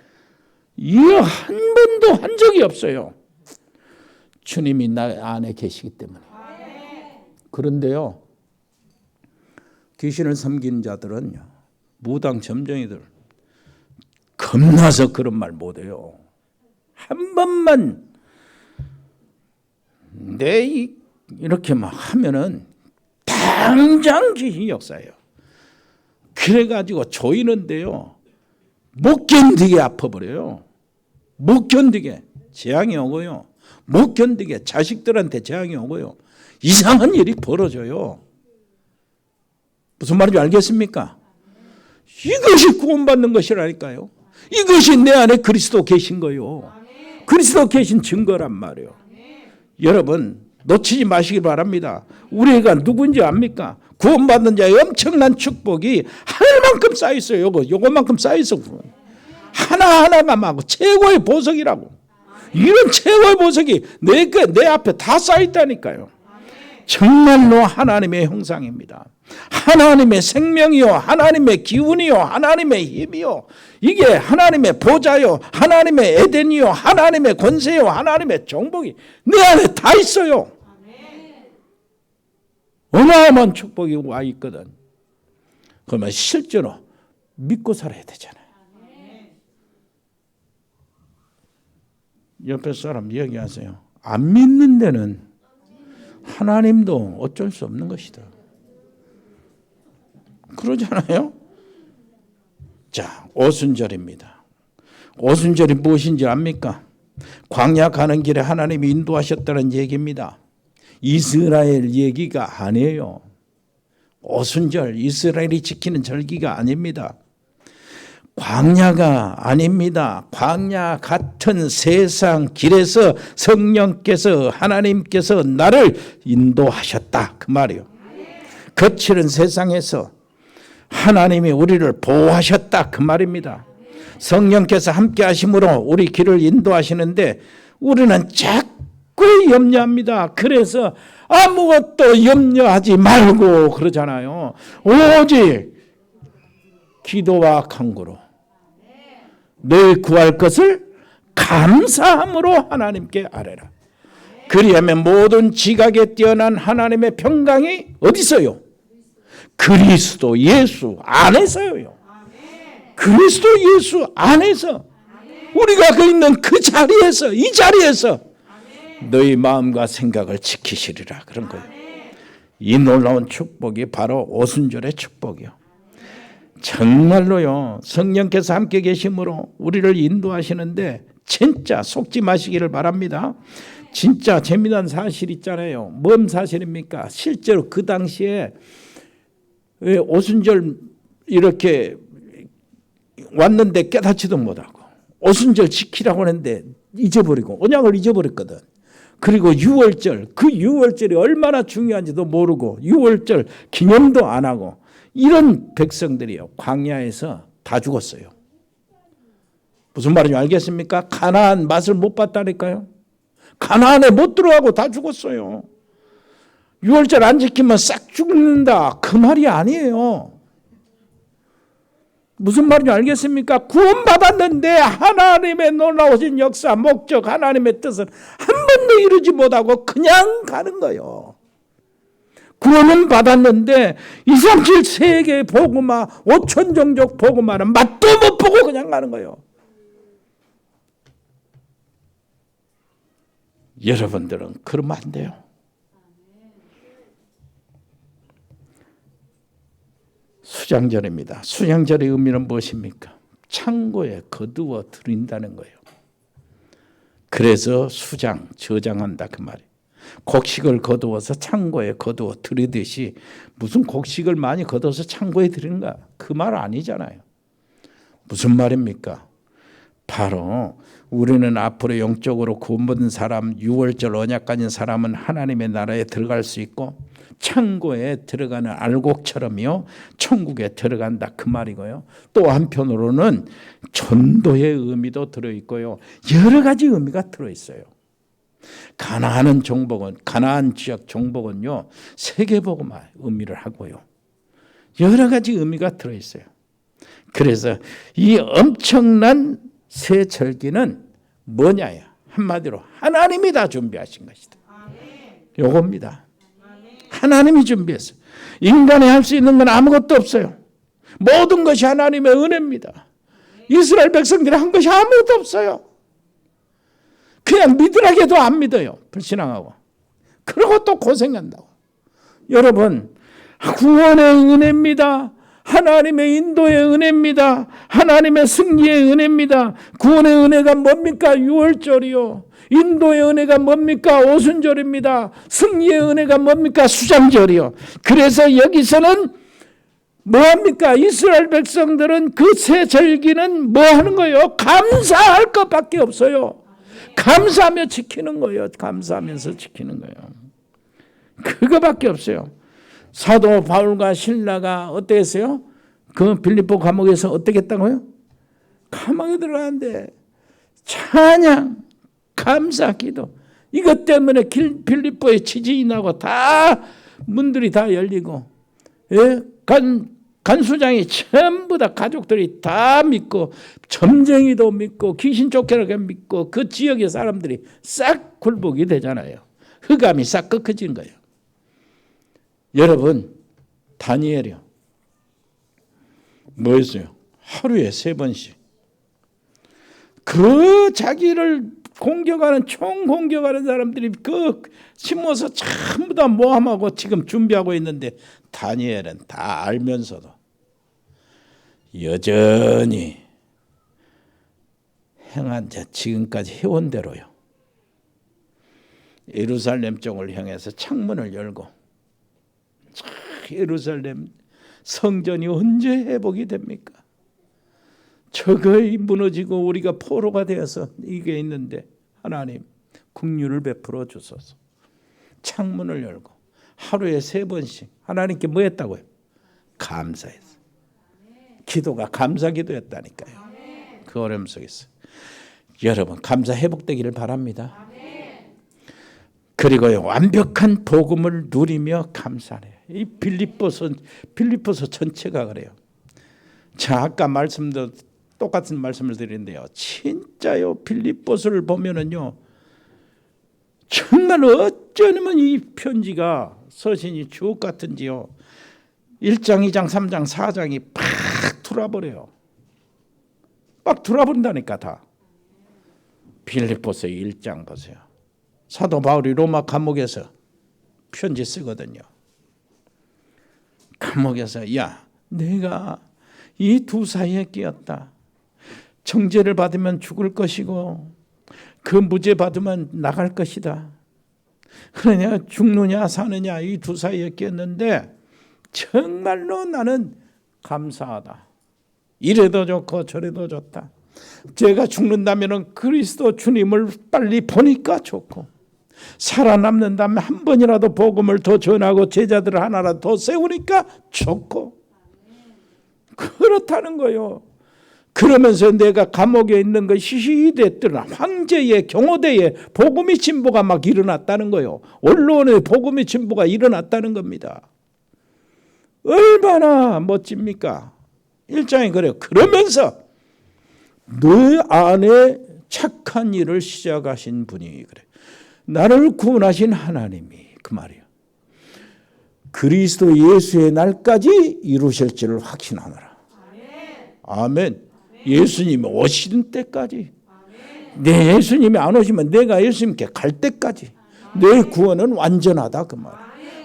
한 번도 한 적이 없어요. 주님이 나 안에 계시기 때문에. 그런데요, 귀신을 섬기는 자들은요, 무당 점쟁이들 겁나서 그런 말 못해요. 한 번만 이렇게 막 하면은 당장 귀신이 역사해요. 그래가지고 조이는데요, 못 견디게 아파버려요. 못 견디게 재앙이 오고요. 못 견디게 자식들한테 재앙이 오고요. 이상한 일이 벌어져요. 무슨 말인지 알겠습니까? 이것이 구원받는 것이라니까요. 이것이 내 안에 그리스도 계신 거요. 그리스도 계신 증거란 말이에요. 여러분 놓치지 마시기 바랍니다. 우리가 누군지 압니까? 구원받는 자의 엄청난 축복이 하늘만큼 쌓여 있어요. 요거만큼 쌓여 있어. 하나하나가 막 최고의 보석이라고. 이런 최고의 보석이 내 앞에 다 쌓여 있다니까요. 정말로 하나님의 형상입니다. 하나님의 생명이요, 하나님의 기운이요, 하나님의 힘이요, 이게 하나님의 보좌요, 하나님의 에덴이요, 하나님의 권세요, 하나님의 정복이 내 안에 다 있어요. 어마어마한 축복이 와 있거든. 그러면 실제로 믿고 살아야 되잖아요. 옆에 사람 얘기하세요. 안 믿는 데는 하나님도 어쩔 수 없는 것이다. 그러잖아요. 자, 오순절입니다. 오순절이 무엇인지 압니까? 광야 가는 길에 하나님이 인도하셨다는 얘기입니다. 이스라엘 얘기가 아니에요. 오순절, 이스라엘이 지키는 절기가 아닙니다. 광야가 아닙니다. 광야 같은 세상 길에서 성령께서 하나님께서 나를 인도하셨다 그 말이에요. 거칠은 세상에서 하나님이 우리를 보호하셨다 그 말입니다. 성령께서 함께 하심으로 우리 길을 인도하시는데 우리는 자꾸 염려합니다. 그래서 아무것도 염려하지 말고 그러잖아요. 오직 기도와 간구로 너희 구할 것을 감사함으로 하나님께 아뢰라. 그리하면 모든 지각에 뛰어난 하나님의 평강이 어디 있어요? 그리스도 예수 안에서요. 그리스도 예수 안에서 우리가 그 있는 그 자리에서 이 자리에서 너희 마음과 생각을 지키시리라 그런 거예요. 이 놀라운 축복이 바로 오순절의 축복이요. 정말로요. 성령께서 함께 계심으로 우리를 인도하시는데 진짜 속지 마시기를 바랍니다. 진짜 재미난 사실 있잖아요. 뭔 사실입니까? 실제로 그 당시에 왜 오순절 이렇게 왔는데 깨닫지도 못하고 오순절 지키라고 하는데 잊어버리고 언약을 잊어버렸거든. 그리고 유월절, 그 유월절이 얼마나 중요한지도 모르고 유월절 기념도 안 하고 이런 백성들이요. 광야에서 다 죽었어요. 무슨 말인지 알겠습니까? 가나안 맛을 못 봤다니까요. 가나안에 못 들어가고 다 죽었어요. 유월절 안 지키면 싹 죽는다. 그 말이 아니에요. 무슨 말인지 알겠습니까? 구원받았는데 하나님의 놀라우신 역사, 목적, 하나님의 뜻은 한 번도 이루지 못하고 그냥 가는 거예요. 구원은 받았는데 2, 3, 7 세계 복음화 5천 종족 복음화는 맛도 못 보고 그냥 가는 거예요. 여러분들은 그러면 안 돼요. 수장절입니다. 수장절의 의미는 무엇입니까? 창고에 거두어 들인다는 거예요. 그래서 수장, 저장한다 그 말이에요. 곡식을 거두어서 창고에 거두어 들이듯이 무슨 곡식을 많이 거둬서 창고에 들인가? 그 말 아니잖아요. 무슨 말입니까? 바로 우리는 앞으로 영적으로 구원받은 사람, 유월절 언약 가진 사람은 하나님의 나라에 들어갈 수 있고 창고에 들어가는 알곡처럼요 천국에 들어간다 그 말이고요. 또 한편으로는 전도의 의미도 들어있고요. 여러 가지 의미가 들어있어요. 가나안 지역 정복은요 세계복음화 의미를 하고요. 여러 가지 의미가 들어있어요. 그래서 이 엄청난 새 절기는 뭐냐요? 한마디로 하나님이 다 준비하신 것이다. 요겁니다. 하나님이 준비했어요. 인간이 할 수 있는 건 아무것도 없어요. 모든 것이 하나님의 은혜입니다. 이스라엘 백성들이 한 것이 아무것도 없어요. 그냥 믿으라고 안 믿어요. 불신앙하고. 그러고 또 고생한다고. 여러분, 구원의 은혜입니다. 하나님의 인도의 은혜입니다. 하나님의 승리의 은혜입니다. 구원의 은혜가 뭡니까? 유월절이요. 인도의 은혜가 뭡니까? 오순절입니다. 승리의 은혜가 뭡니까? 수장절이요. 그래서 여기서는 뭐합니까? 이스라엘 백성들은 그 새 절기는 뭐 하는 거예요? 감사할 것밖에 없어요. 감사하며 지키는 거예요. 감사하면서 지키는 거예요. 그거밖에 없어요. 사도 바울과 실라가 어땠어요? 그 빌립보 감옥에서 어떻게 했다고요? 감옥에 들어가는데 찬양, 감사, 기도 이것 때문에 빌립보에 지진이 나고 다 문들이 다 열리고, 예? 간수장이 전부 다 가족들이 다 믿고, 점쟁이도 믿고, 귀신 쫓겨나게 믿고, 그 지역의 사람들이 싹 굴복이 되잖아요. 흑암이 싹 꺾어진 거예요. 여러분, 다니엘이요. 뭐였어요? 하루에 3번씩. 그 자기를 공격하는, 총 공격하는 사람들이 그 심어서 전부 다 모함하고 지금 준비하고 있는데, 다니엘은 다 알면서도 여전히 행한 자 지금까지 해온 대로요. 예루살렘 쪽을 향해서 창문을 열고, 예루살렘 성전이 언제 회복이 됩니까? 저거이 무너지고 우리가 포로가 되어서 이게 있는데 하나님 긍휼을 베풀어 주소서. 창문을 열고 하루에 3번씩 하나님께 뭐 했다고요? 감사했어요. 기도가 감사 기도였다니까요. 그 어려움 속에서 여러분 감사 회복되기를 바랍니다. 그리고요, 완벽한 복음을 누리며 감사해요. 이 빌립보서 전체가 그래요. 자, 아까 말씀도 똑같은 말씀을 드리는데요, 진짜요, 빌립보서를 보면은요, 정말 어쩌면 이 편지가 서신이 주옥 같은지요. 1장, 2장, 3장, 4장이 팍 돌아버려요. 막 돌아버린다니까 다. 빌립보서 1장 보세요. 사도 바울이 로마 감옥에서 편지 쓰거든요. 감옥에서 야, 내가 이 두 사이에 끼었다. 정죄를 받으면 죽을 것이고 그 무죄 받으면 나갈 것이다. 그러냐 죽느냐 사느냐 이 두 사이에 끼었는데 정말로 나는 감사하다. 이래도 좋고 저래도 좋다. 제가 죽는다면 그리스도 주님을 빨리 보니까 좋고, 살아남는다면 한 번이라도 복음을 더 전하고 제자들을 하나라도 더 세우니까 좋고, 그렇다는 거요. 그러면서 내가 감옥에 있는 거 시시됐더라. 황제의 경호대에 복음의 진보가 막 일어났다는 거요. 언론에 복음의 진보가 일어났다는 겁니다. 얼마나 멋집니까? 1장이 그래요. 그러면서 너 안에 착한 일을 시작하신 분이 그래. 나를 구원하신 하나님이 그 말이에요. 그리스도 예수의 날까지 이루실지를 확신하노라. 아멘. 예수님이 오시는 때까지. 내 예수님이 안 오시면 내가 예수님께 갈 때까지 내 구원은 완전하다 그 말.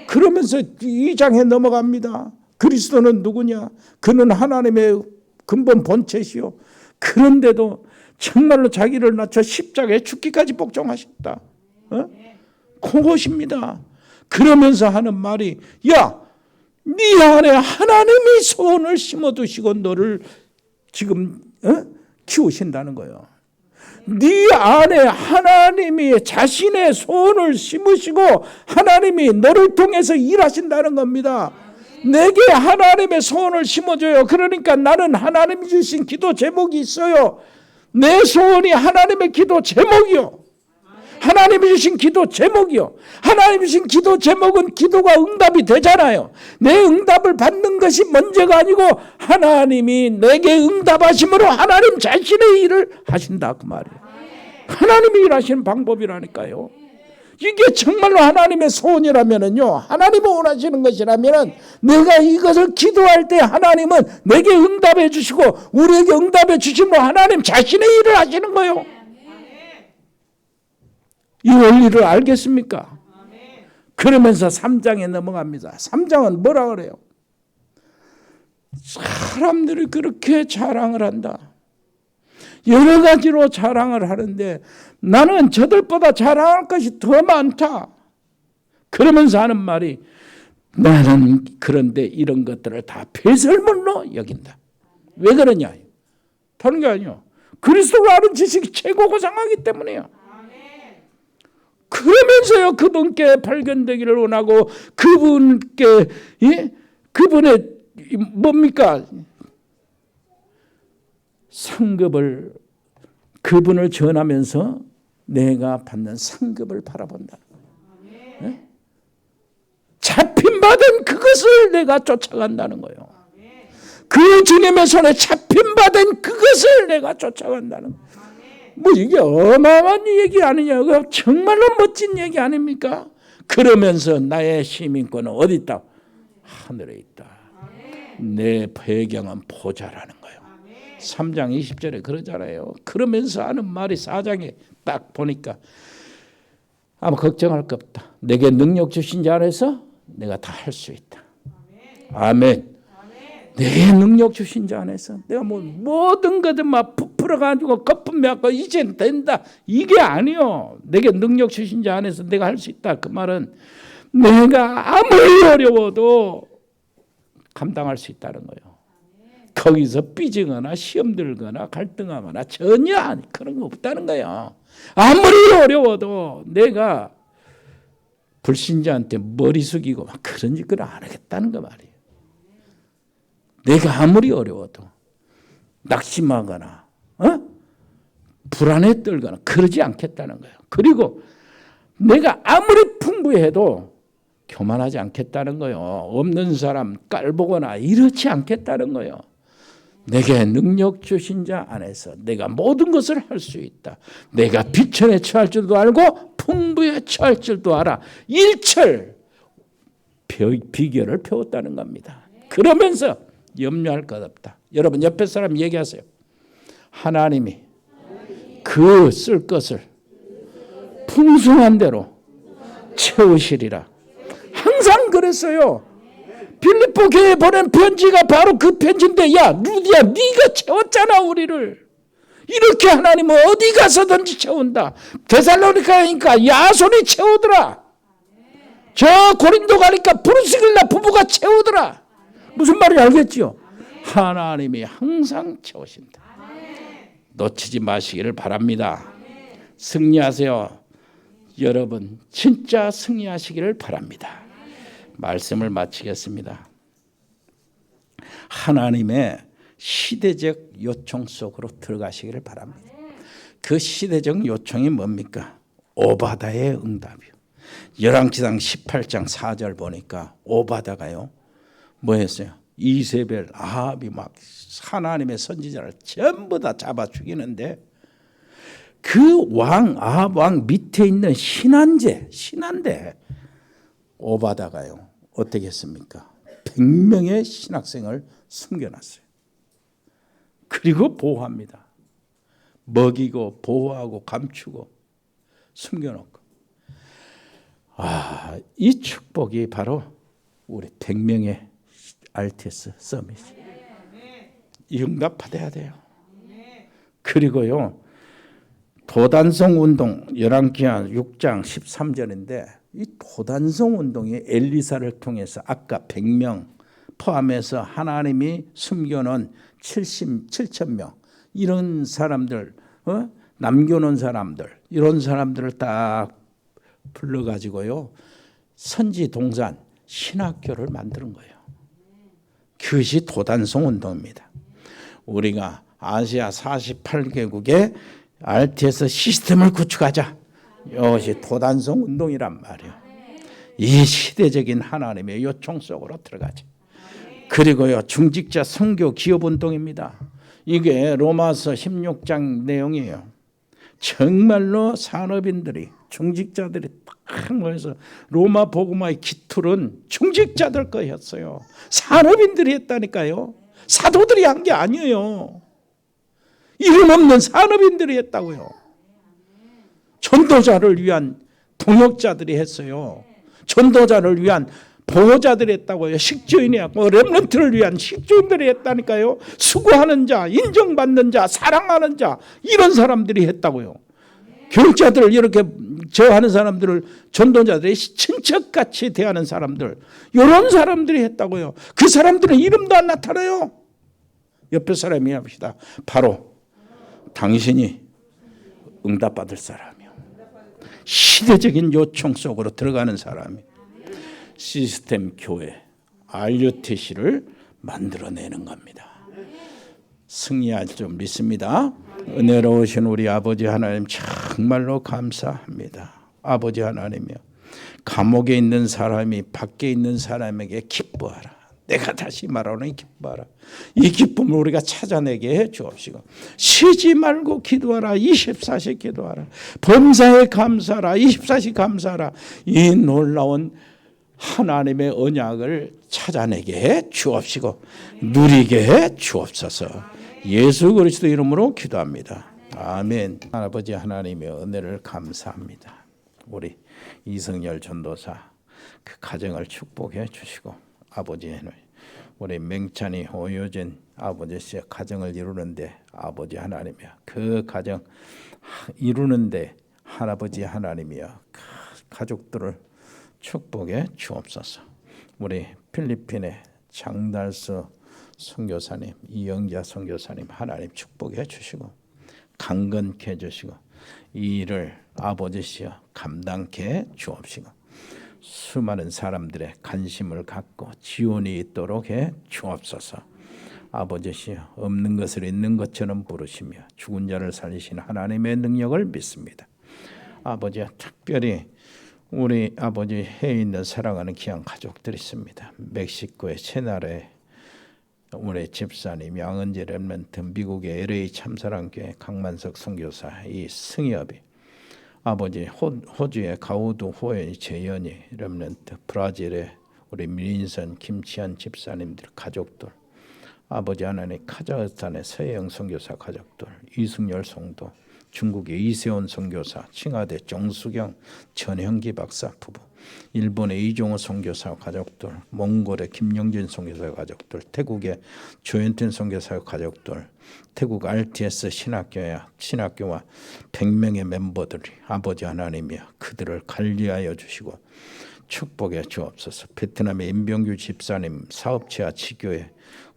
그러면서 2장에 넘어갑니다. 그리스도는 누구냐? 그는 하나님의 근본 본체시요. 그런데도 정말로 자기를 낮춰 십자가에 죽기까지 복종하셨다. 그것입니다. 그러면서 하는 말이, 야, 네 안에 하나님이 소원을 심어두시고 너를 지금 키우신다는 거예요. 네 안에 하나님이 자신의 소원을 심으시고 하나님이 너를 통해서 일하신다는 겁니다. 내게 하나님의 소원을 심어줘요. 그러니까 나는 하나님이 주신 기도 제목이 있어요. 내 소원이 하나님의 기도 제목이요. 하나님이 주신 기도 제목이요. 하나님이 주신 기도 제목은 기도가 응답이 되잖아요. 내 응답을 받는 것이 문제가 아니고 하나님이 내게 응답하심으로 하나님 자신의 일을 하신다 그 말이에요. 하나님이 일하시는 방법이라니까요. 이게 정말로 하나님의 소원이라면요, 하나님이 원하시는 것이라면 내가 이것을 기도할 때 하나님은 내게 응답해 주시고 우리에게 응답해 주심으로 하나님 자신의 일을 하시는 거예요. 이 원리를 알겠습니까? 그러면서 3장에 넘어갑니다. 3장은 뭐라 그래요? 사람들이 그렇게 자랑을 한다. 여러 가지로 자랑을 하는데 나는 저들보다 자랑할 것이 더 많다. 그러면서 하는 말이, 나는 그런데 이런 것들을 다 배설물로 여긴다. 왜 그러냐? 다른 게 아니요. 그리스도를 아는 지식이 최고 고상하기 때문이에요. 그러면서요 그분께 발견되기를 원하고 그분께 그분의 뭡니까? 상급을 그분을 전하면서 내가 받는 상급을 바라본다. 네? 잡힌받은 그것을 내가 쫓아간다는 거예요. 그 주님의 손에 잡힌받은 그것을 내가 쫓아간다는 거예요. 뭐 이게 어마어마한 얘기 아니냐고. 정말로 멋진 얘기 아닙니까? 그러면서 나의 시민권은 어디 있다? 하늘에 있다. 내 배경은 보좌라는 거예요. 3장 20절에 그러잖아요. 그러면서 하는 말이 4장에 딱 보니까 아무 걱정할 거 없다. 내게 능력 주신 자 안에서 내가 다 할 수 있다. 아멘. 내게 능력 주신 자 안에서 내가 뭐 모든 것들 막 부풀어가지고 거품 메고 이젠 된다. 이게 아니요. 내게 능력 주신 자 안에서 내가 할 수 있다. 그 말은 내가 아무리 어려워도 감당할 수 있다는 거예요. 거기서 삐지거나 시험 들거나 갈등하거나 전혀 그런 거 없다는 거예요. 아무리 어려워도 내가 불신자한테 머리 숙이고 막 그런 짓을 안 하겠다는 거 말이에요. 내가 아무리 어려워도 낙심하거나 불안에 떨거나 그러지 않겠다는 거예요. 그리고 내가 아무리 풍부해도 교만하지 않겠다는 거예요. 없는 사람 깔보거나 이렇지 않겠다는 거예요. 내게 능력 주신 자 안에서 내가 모든 것을 할 수 있다. 내가 비천에 처할 줄도 알고 풍부에 처할 줄도 알아. 일철 비결을 배웠다는 겁니다. 그러면서 염려할 것 없다. 여러분 옆에 사람 얘기하세요. 하나님이 그 쓸 것을 풍성한 대로 채우시리라. 항상 그랬어요. 빌립보 교회에 보낸 편지가 바로 그 편지인데, 야 루디야 네가 채웠잖아 우리를. 이렇게 하나님은 어디 가서든지 채운다. 데살로니가니까 야손이 채우더라. 저 고린도 가니까 브루스길라 부부가 채우더라. 무슨 말인지 알겠지요? 하나님이 항상 채우신다. 놓치지 마시기를 바랍니다. 승리하세요. 여러분 진짜 승리하시기를 바랍니다. 말씀을 마치겠습니다. 하나님의 시대적 요청 속으로 들어가시기를 바랍니다. 그 시대적 요청이 뭡니까? 오바다의 응답이요. 열왕기상 18장 4절 보니까 오바다가요 뭐 했어요? 이세벨, 아합이 막 하나님의 선지자를 전부 다 잡아 죽이는데 그 아합 왕 밑에 있는 신한데 오바다가요 어떻게 했습니까? 100명의 신학생을 숨겨놨어요. 그리고 보호합니다. 먹이고 보호하고 감추고 숨겨놓고. 이 축복이 바로 우리 100명의 RTS 서밋이. 이 응답 받아야 돼요. 그리고요 도단성 운동 열왕기하 6장 13절인데 이 도단성 운동이 엘리사를 통해서 아까 100명 포함해서 하나님이 숨겨놓은 7,000명 이런 사람들 남겨놓은 사람들 이런 사람들을 딱 불러가지고요 선지 동산 신학교를 만드는 거예요. 그것이 도단성 운동입니다. 우리가 아시아 48개국에 RTS 시스템을 구축하자. 이것이 도단성 운동이란 말이에요. 이 시대적인 하나님의 요청 속으로 들어가자. 그리고요 중직자 선교 기업 운동입니다. 이게 로마서 16장 내용이에요. 정말로 산업인들이 중직자들이 딱 모여서 로마 복음화의 기틀은 중직자들 거였어요. 산업인들이 했다니까요. 사도들이 한 게 아니에요. 이름 없는 산업인들이 했다고요. 전도자를 위한 동역자들이 했어요. 전도자를 위한 보호자들이 했다고요. 식주인이 했고 렘넌트를 위한 식주인들이 했다니까요. 수고하는 자, 인정받는 자, 사랑하는 자 이런 사람들이 했다고요. 교육자들을 이렇게 저하는 사람들을 전도자들이 친척같이 대하는 사람들 이런 사람들이 했다고요. 그 사람들은 이름도 안 나타나요. 옆에 사람이 합시다. 바로 당신이 응답받을 사람이요. 시대적인 요청 속으로 들어가는 사람이 시스템 교회 RUTC를 만들어내는 겁니다. 승리할 줄 믿습니다. 은혜로우신 우리 아버지 하나님 정말로 감사합니다. 아버지 하나님이여, 감옥에 있는 사람이 밖에 있는 사람에게 기뻐하라. 내가 다시 말하노니 기뻐하라. 이 기쁨을 우리가 찾아내게 해 주옵시고, 쉬지 말고 기도하라. 24시 기도하라. 범사에 감사하라. 24시 감사하라. 이 놀라운 하나님의 언약을 찾아내게 해 주옵시고 누리게 해 주옵소서. 예수 그리스도 이름으로 기도합니다. 아멘. 아버지 하나님의 은혜를 감사합니다. 우리 이승열 전도사 그 가정을 축복해 주시고, 아버지는 우리 맹찬이 오효진 아버지의 가정을 이루는데 아버지 하나님이여, 그 가정 이루는데 할아버지 하나님이여, 그 가족들을 축복해 주옵소서. 우리 필리핀의 장달수 선교사님, 이영자 선교사님 하나님 축복해 주시고 강건케 해 주시고 이 일을 아버지시여 감당케 주옵시고 수많은 사람들의 관심을 갖고 지원이 있도록 해 주옵소서. 아버지시여, 없는 것을 있는 것처럼 부르시며 죽은 자를 살리신 하나님의 능력을 믿습니다. 아버지야, 특별히 우리 아버지 해에 있는 사랑하는 귀한 가족들이 있습니다. 멕시코의 채나레 우리 집사님, 양은지 렘넌트, 미국의 LA 참사랑교회 강만석 선교사, 이 승엽이, 아버지 호주의 가우두 호연이 재현이 렘넌트, 브라질의 우리 민선 김치한 집사님들 가족들, 아버지 하나님 카자흐스탄의 서혜영 선교사 가족들, 이승열 성도, 중국의 이세원 선교사, 칭하대 정수경 전형기 박사 부부, 일본의 이종호 선교사 가족들, 몽골의 김영진 선교사 가족들, 태국의 조현태 선교사 가족들, 태국 RTS 신학교와 100명의 멤버들이 아버지 하나님이여 그들을 관리하여 주시고 축복해 주옵소서. 베트남의 임병규 집사님 사업체와 지교회,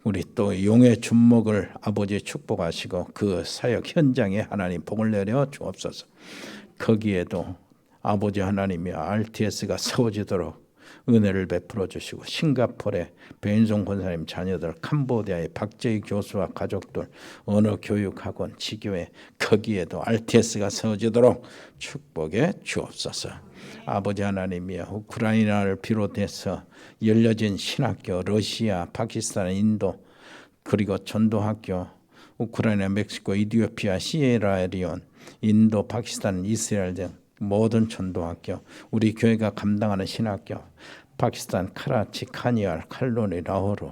우리 또 용의 준목을 아버지 축복하시고 그 사역 현장에 하나님 복을 내려 주옵소서. 거기에도 아버지 하나님이 RTS가 세워지도록 은혜를 베풀어 주시고, 싱가포르의 배인송 권사님 자녀들, 캄보디아의 박재희 교수와 가족들, 언어 교육학원 지교회, 거기에도 RTS가 세워지도록 축복해 주옵소서. 아버지 하나님이여, 우크라이나를 비롯해서 열려진 신학교, 러시아, 파키스탄, 인도, 그리고 전도학교, 우크라이나, 멕시코, 이디오피아, 시에라리온, 인도, 파키스탄, 이스라엘 등 모든 전도학교, 우리 교회가 감당하는 신학교, 파키스탄, 카라치, 카니알, 칼로니, 라호르,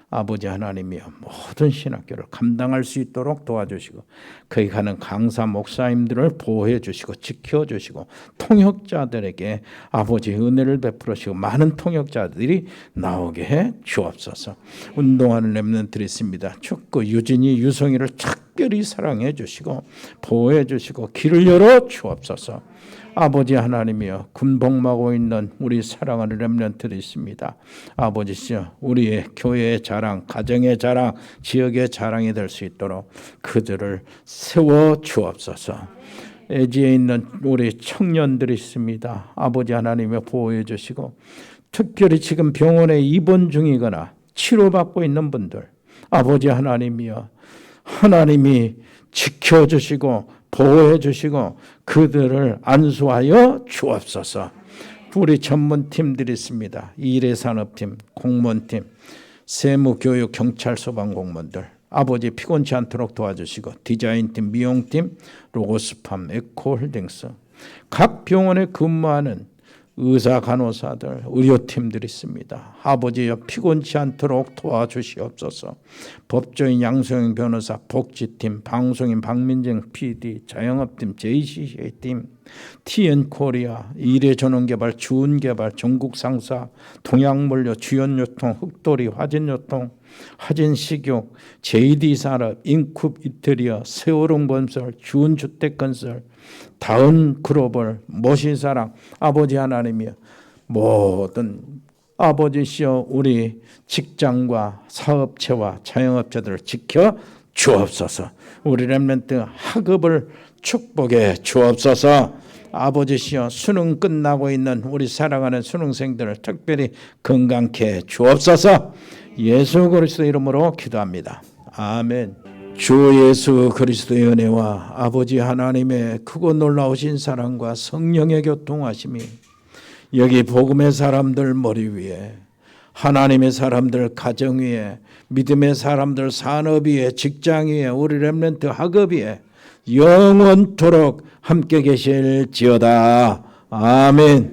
아버지 하나님이여 모든 신학교를 감당할 수 있도록 도와주시고, 거기 가는 강사 목사님들을 보호해 주시고 지켜주시고, 통역자들에게 아버지 은혜를 베풀으시고 많은 통역자들이 나오게 해 주옵소서. 운동하는 렘넌트들이 있습니다. 축구 유진이 유성이를 특별히 사랑해 주시고 보호해 주시고 길을 열어 주옵소서. 아버지 하나님이여, 군복마고 있는 우리 사랑하는 렘넌트들이 있습니다. 아버지시여, 우리의 교회의 자랑, 가정의 자랑, 지역의 자랑이 될 수 있도록 그들을 세워 주옵소서. 애지에 있는 우리 청년들이 있습니다. 아버지 하나님의 보호해 주시고, 특별히 지금 병원에 입원 중이거나 치료받고 있는 분들, 아버지 하나님이여, 하나님이 지켜주시고 보호해 주시고 그들을 안수하여 주옵소서. 우리 전문팀들이 있습니다. 일회산업팀, 공무원팀, 세무교육, 경찰, 소방공무원들, 아버지 피곤치 않도록 도와주시고, 디자인팀, 미용팀, 로고스팜, 에코홀딩스, 각 병원에 근무하는 의사, 간호사들, 의료팀들이 있습니다. 아버지여, 피곤치 않도록 도와주시옵소서. 법조인 양성영 변호사, 복지팀, 방송인 박민정 PD, 자영업팀, JCC팀, TN코리아, 일회전원개발, 주운개발, 전국상사, 동양물류, 주연유통, 흑돌이, 화진유통, 화진식욕, JD산업, 인쿱 이태리어, 세월흥건설, 주운주택건설, 다은글로벌, 모신사랑, 아버지 하나님이여 모든 아버지시여 우리 직장과 사업체와 자영업자들을 지켜 주옵소서. 우리 렘넌트 학업을 축복해 주옵소서. 아버지시여, 수능 끝나고 있는 우리 사랑하는 수능생들을 특별히 건강케 주옵소서. 예수 그리스도 이름으로 기도합니다. 아멘. 주 예수 그리스도의 은혜와 아버지 하나님의 크고 놀라우신 사랑과 성령의 교통하심이 여기 복음의 사람들 머리 위에, 하나님의 사람들 가정 위에, 믿음의 사람들 산업 위에, 직장 위에, 우리 렘넌트 학업 위에 영원토록 함께 계실지어다. 아멘.